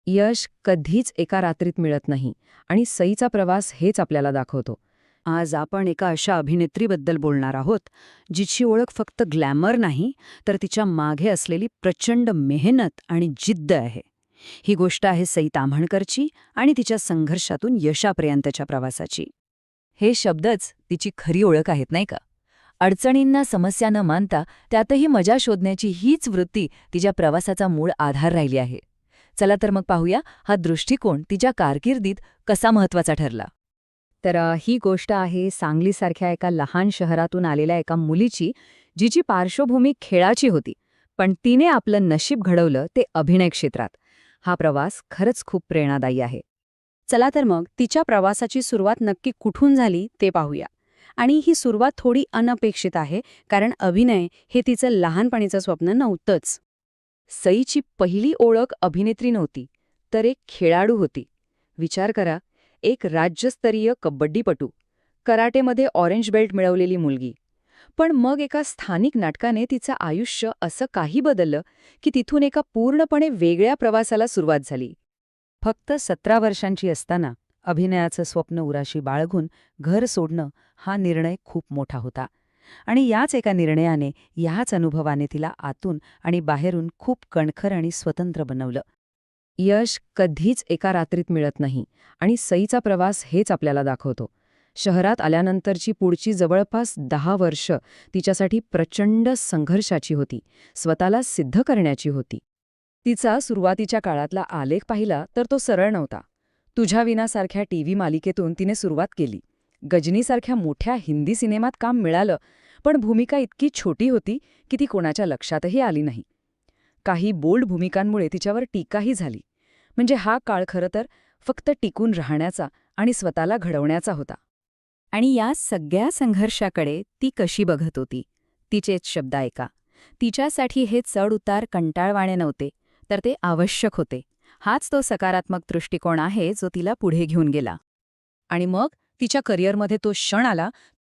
यश कधीच एका रात्रीत मिळत नाही आणि सईचा प्रवास हेच आपल्याला दाखवतो. आज आपण एका अशा अभिनेत्रीबद्दल बोलणार आहोत जिची ओळख फक्त ग्लॅमर नाही तर तिच्या मागे असलेली प्रचंड मेहनत आणि जिद्द आहे. ही गोष्ट आहे सई ताम्हणकरची आणि तिच्या संघर्षातून यशापर्यंतच्या प्रवासाची. हे शब्दच तिची खरी ओळख आहेत नाही का? अडचणींना समस्या न मानता त्यातही मजा शोधण्याची हीच वृत्ती तिच्या प्रवासाचा मूळ आधार राहिली आहे. चला तर मग पाहूया हा दृष्टिकोन तिच्या कारकिर्दीत कसा महत्वाचा ठरला. तर ही गोष्ट आहे सांगलीसारख्या एका लहान शहरातून आलेल्या एका मुलीची, जिची पार्श्वभूमी खेळाची होती, पण तिने आपलं नशीब घडवलं ते अभिनय क्षेत्रात. हा प्रवास खरंच खूप प्रेरणादायी आहे. चला तर मग तिच्या प्रवासाची सुरुवात नक्की कुठून झाली ते पाहूया. आणि ही सुरुवात थोडी अनपेक्षित आहे, कारण अभिनय हे तिचं लहानपणीचं स्वप्न नव्हतंच. सईची पहिली ओळख अभिनेत्री नव्हती, तर एक खेळाडू होती. विचार करा, एक राज्यस्तरीय कबड्डीपटू, कराटेमध्ये ऑरेंज बेल्ट मिळवलेली मुलगी. पण मग एका स्थानिक नाटकाने तिचं आयुष्य असं काही बदललं की तिथून एका पूर्णपणे वेगळ्या प्रवासाला सुरुवात झाली. फक्त 17 वर्षांची असताना अभिनयाचं स्वप्न उराशी बाळगून घर सोडणं हा निर्णय खूप मोठा होता. आणि याच एका निर्णयाने, याच अनुभवाने तिला आतून आणि बाहेरून खूप कणखर आणि स्वतंत्र बनवलं. यश कधीच एका रात्रीत मिळत नाही आणि सईचा प्रवास हेच आपल्याला दाखवतो. शहरात आल्यानंतरची पुढची जवळपास 10 वर्ष तिच्यासाठी प्रचंड संघर्षाची होती, स्वतःला सिद्ध करण्याची होती. तिचा सुरुवातीच्या काळातला आलेख पाहिला तर तो सरळ नव्हता. तुझ्या विनासारख्या टीव्ही मालिकेतून तिने सुरुवात केली. गजनीसारख्या मोठ्या हिंदी सिनेमात काम मिळालं, पण भूमिका इतकी छोटी होती की ती कोणाच्या लक्षातही आली नाही. काही बोल्ड भूमिकांमुळे तिच्यावर टीकाही झाली. म्हणजे हा काळ खरं तर फक्त टिकून राहण्याचा आणि स्वतःला घडवण्याचा होता. आणि या सगळ्या संघर्षाकडे ती कशी बघत होती? तिचेच शब्द ऐका. तिच्यासाठी हे चढ-उतार कंटाळवाणे नव्हते, तर ते आवश्यक होते. हाच तो सकारात्मक दृष्टिकोन आहे जो तिला पुढे घेऊन गेला. आणि मग तिच्या करिअरमध्ये तो क्षण आला,